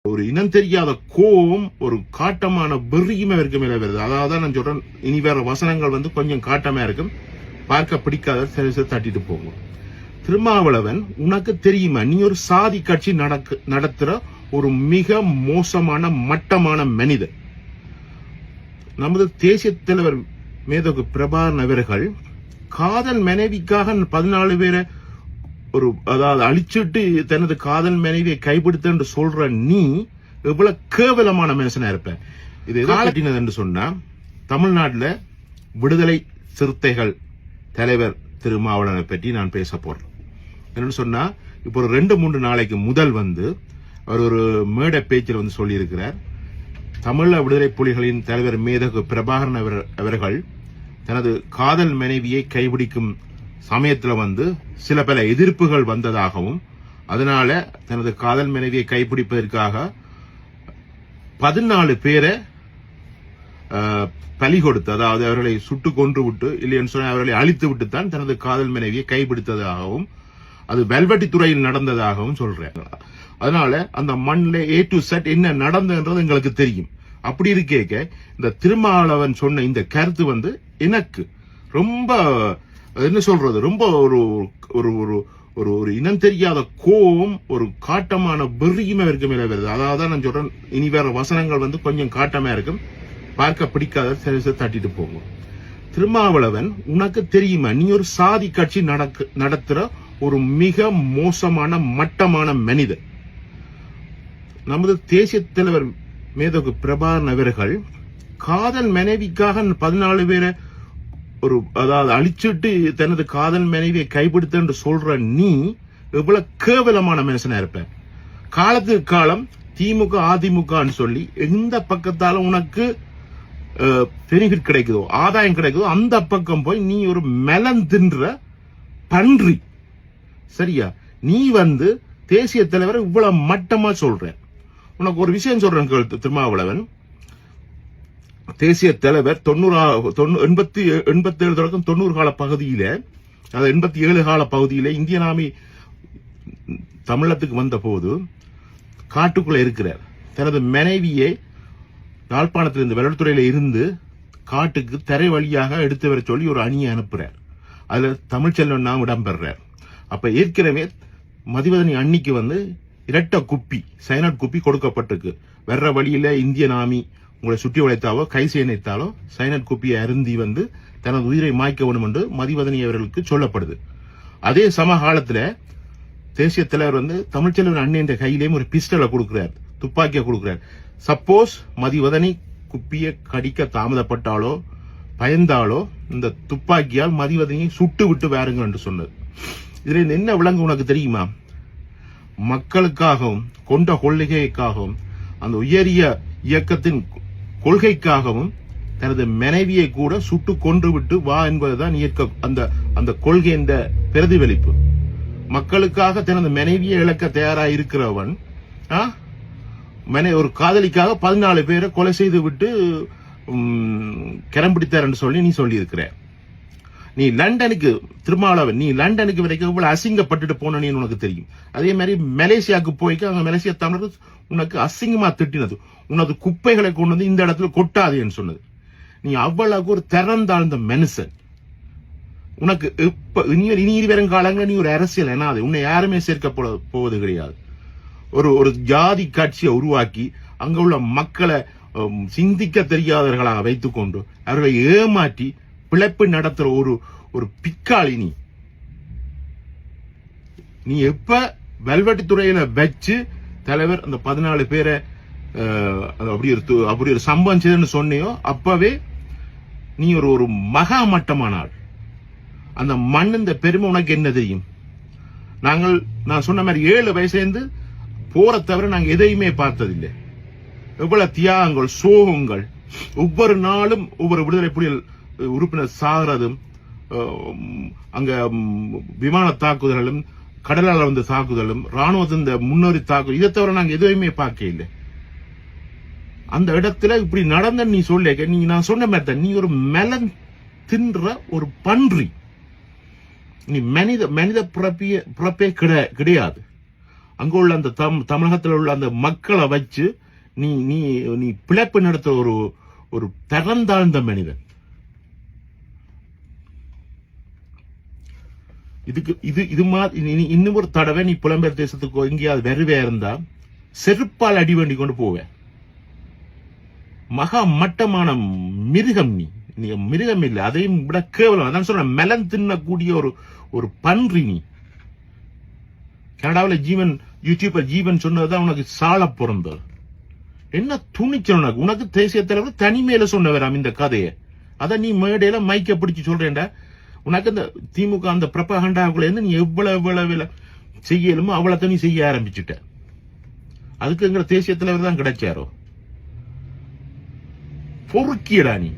ஒரு இனம் தெரியாத கோபம், ஒரு காட்டமான வெறியுமே இருக்கு மேல வருது. அதாவது நான் சொல்றேன், இனி வேற வசனங்கள் கொஞ்சம் காட்டமா இருக்கும், பார்க்க பிடிக்காத சில தட்டிட்டு போகும். திருமாவளவன், உனக்கு தெரியுமா, நீ ஒரு சாதி கட்சி நடத்துற ஒரு மிக மோசமான மட்டமான மனிதர். நமது தேசிய தலைவர் மேதகு பிரபாகரன் அவர்கள் காதல் மனைவிக்காக 14 பேரை அதாவது அழிச்சுட்டு தனது காதல் மனைவியை கைப்பிடித்து சொல்ற நீ எவ்வளவு கேவலமான மனுஷனா இருப்ப. இது காலத்தினது என்று சொன்னா, தமிழ்நாட்டில் விடுதலை சிறுத்தைகள் தலைவர் திருமாவளவனை பற்றி நான் பேச போறேன். என்னன்னு சொன்னா, இப்போ ஒரு 2-3 நாளைக்கு முதல் அவர் ஒரு மேடை பேச்சில் சொல்லி இருக்கிறார், தமிழ விடுதலை புலிகளின் தலைவர் மேதகு பிரபாகரன் அவர்கள் தனது காதல் மனைவியை கைபிடிக்கும் சமயத்துல சில பல எதிர்ப்புகள் வந்ததாகவும், அதனால தனது காதல் மனைவியை கைப்பிடிப்பதற்காக 14 பேரை பலி கொடுத்து, அதாவது அவர்களை சுட்டு கொன்று விட்டு, இல்லைன்னு சொன்ன அவர்களை அழித்து விட்டுத்தான் தனது காதல் மனைவியை கைப்பிடித்ததாகவும், அது வெல்வெட்டி துறையில் நடந்ததாகவும் சொல்றேன். அதனால அந்த மண்ணில் A to Z என்ன நடந்ததுன்றது எங்களுக்கு தெரியும். அப்படி இருக்கேக்க இந்த திருமாவளவன் சொன்ன இந்த கருத்து எனக்கு ரொம்ப என்ன சொல்றது, ரொம்ப ஒரு ஒரு ஒரு ஒரு இனம் தெரியாத கோபம், ஒரு காட்டமான வெறியுமே இருக்கு மேல வருது. அதாவது நான் சொல்றேன், இனி வேற வசனங்கள் கொஞ்சம் காட்டமா இருக்கும், பார்க்க பிடிக்காத சில தட்டிட்டு போகும். திருமாவளவன், உனக்கு தெரியுமா, நீ ஒரு சாதி கட்சி நடத்துற ஒரு மிக மோசமான மட்டமான மனிதர். நமது தேசிய தலைவர் மேதகு பிரபாகரன் அவர்கள் காதல் மனைவிக்காக 14 பேரை அதாவது அழிச்சுட்டு தனது காதல் மனைவியை கைப்பிடித்து சொல்ற நீ எவ்வளவு கேவலமான மனுஷனா இருப்ப. காலத்துக்கு காலம் திமுக அதிமுகன்னு சொல்லி எந்த பக்கத்தால உனக்கு பெனிஃபிட் கிடைக்குதோ, ஆதாயம் கிடைக்குதோ, அந்த பக்கம் போய் நீ ஒரு மெலன் தின்ற பன்றி. சரியா? நீ தேசிய தலைவரை இவ்வளவு மட்டமா சொல்ற. உனக்கு ஒரு விஷயம் சொல்றேன் திருமாவளவன். தேசிய தலைவர் 87 தொடக்கம் 90 கால பகுதியில, அதாவது 87 கால பகுதியில இந்தியன் ஆர்மி தமிழத்துக்கு வந்த போது காட்டுக்குள்ள இருக்கிறார். தனது மனைவியை யாழ்ப்பாணத்திலிருந்து வெள்ளத்துறையில இருந்து காட்டுக்கு தரை வழியாக எடுத்து வர சொல்லி ஒரு அணியை அனுப்புறார். அதுல தமிழ்ச்செல்வன் நாம் இடம்பெறார். அப்ப ஏற்கனவே மதிவதனி அன்னிக்கு இரட்ட குப்பி, சைனட் குப்பி கொடுக்கப்பட்டிருக்கு. வர்ற வழியில இந்தியன் ஆர்மி உங்களை சுற்றி வளைத்தாலோ கை செய்தாலோ சைனட் குப்பியை அருந்தி தனது உயிரை மாய்க்க வேண்டும் என்று மதிவதனி அவர்களுக்கு சொல்லப்படுது. அதே சமகாலத்துல தேசிய தலைவர் தமிழ்ச்செல்வன் அண்ணன் கையிலேயும் ஒரு பிஸ்டலை கொடுக்கிறார், துப்பாக்கியை கொடுக்கிறார். சப்போஸ் மதிவதனி குப்பியை கடிக்க தாமதப்பட்டாலோ பயந்தாலோ இந்த துப்பாக்கியால் மதிவதனியை சுட்டு விட்டு வேறுங்க என்று சொன்னது. இதுல என்ன விலங்கு உனக்கு தெரியுமா? மக்களுக்காகவும் கொண்ட கொள்கைக்காகவும் அந்த உயரிய இயக்கத்தின் கொள்கைக்காகவும் தனது மனைவியை கூட சுட்டு கொன்று விட்டு வா என்பதுதான் அந்த கொள்கை என்ற பிரதிபலிப்பு. மக்களுக்காக தனது மனைவியை இழக்க தயாராக இருக்கிறவன் ஒரு காதலிக்காக 14 பேரை கொலை செய்து விட்டு கரம் பிடித்தார் என்று சொல்லி நீ சொல்லி இருக்கிற. நீ லண்டனுக்கு திருமாவளவன், நீ லண்டனுக்கு வரைக்கும் இவ்வளவு அசிங்கப்பட்டுட்டு போன உனக்கு தெரியும். அதே மாதிரி மலேசியாவுக்கு போய்க்கு அங்க மலேசியா தமிழர்கள் உனக்கு அசிங்கமா திட்டினது, உனது குப்பைகளை கொண்டு இந்த இடத்துல கொட்டாதுன்னு சொன்னது. நீ அவ்வளவு ஒரு திறந்தாழ்ந்த மனுஷன். உனக்கு இப்ப இனி வரும் காலங்களில் நீ ஒரு அரசியல் என்னாது, உன்னை யாருமே சேர்க்க போவது கிடையாது. ஒரு ஜாதி காட்சியை உருவாக்கி அங்க உள்ள மக்களை சிந்திக்க தெரியாதவர்களாக வைத்துக் கொண்டு அவர்களை ஏமாற்றி பிழைப்பு நடத்துற ஒரு பிக்காளி நீ எப்ப வெல்வெட்டி துறையில வச்சு தலைவர் அந்த 14 பேரை அப்படி ஒரு சம்பவம் செய்துன்னு சொன்னியோ அப்பவே நீ ஒரு மகா மட்டமான ஆள். அந்த மண் இந்த பெருமை உனக்கு என்ன தெரியும்? நான் சொன்ன மாதிரி 7 வயசுலேருந்து போற தவிர நாங்க எதையுமே பார்த்ததில்லை. எவ்வளவு தியாகங்கள், சோகங்கள், ஒவ்வொரு நாளும் ஒவ்வொரு விடுதலை புலிகள் உறுப்பினர் சாகிறதும், அங்க விமான தாக்குதலும், கடலால் தாக்குதலும், ராணுவத்தின் முன்னோரி தாக்குதல், இதை தவிர நாங்க எதுவுமே பார்க்க இல்லை. அந்த இடத்துல இப்படி நடந்த நீ சொல்ல, நீ நான் சொன்ன மாதிரி நீ ஒரு மெலன் தின்ற ஒரு பன்றி. நீ மனித பிறப்பே கிடையாது. அங்க உள்ள அந்த தமிழகத்தில் உள்ள அந்த மக்களை வச்சு நீ நீ நீ பிழைப்பு நடத்த ஒரு ஒரு தரந்தாழ்ந்த மனிதன். இதுக்கு இது மாதிரி இன்னும் ஒரு தடவை நீ புலம்பெயர் தேசத்துக்கு எங்கேயாவது வருவே இருந்தா செருப்பால் அடி வேண்டி கொண்டு போவேன். மகா மட்டமான மிருகம் நீ மிருகம் இல்லை, அதையும் விட கேவலம். அதான் சொல்றேன், மெலன் தின்னக்கூடிய ஒரு பன்றி நீ. கனடாவில் ஜீவன் யூடியூபர் ஜீவன் சொன்னதுதான் உனக்கு சால பிறந்தது. என்ன துணிச்சல் உனக்கு தேசிய தலைவர் தனிமையில சொன்னவராம் இந்த கதையை. அத நீ மேடையில மைக்க பிடிச்சு சொல்றேன்டா. உனக்கு இந்த திமுக அந்த பிரபகண்டாக்குள்ள இருந்து நீ எவ்வளவு செய்யலுமோ அவ்வளவு நீ செய்ய ஆரம்பிச்சுட்ட. அதுக்கு எங்க தேசிய தலைவர் தான் கிடைச்சாரோ. பொறுக்கியடா நீ.